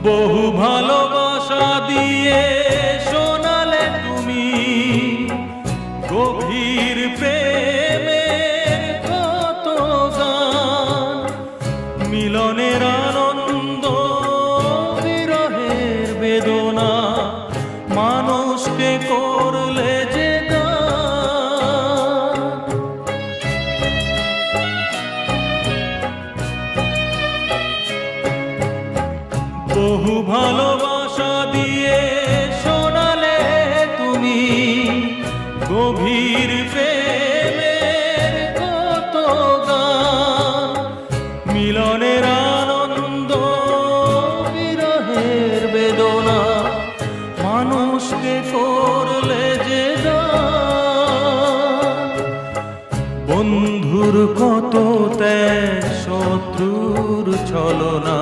বহু ভালোবাসা দিয়ে শোনালে তুমি গভীর প্রেমের কত গান, মিলনের আনন্দ বিরহের বেদনা, মানুষকে করলে যে গান। বহু ভালোবাসা দিয়ে শোনালে তুমি গভীর প্রেমের কত গান, মিলনের আনন্দ বিরহের বেদনা, মানুষকে করলে যে গান। বন্ধুর কত ত্যাগ, শত্রুর ছলনা,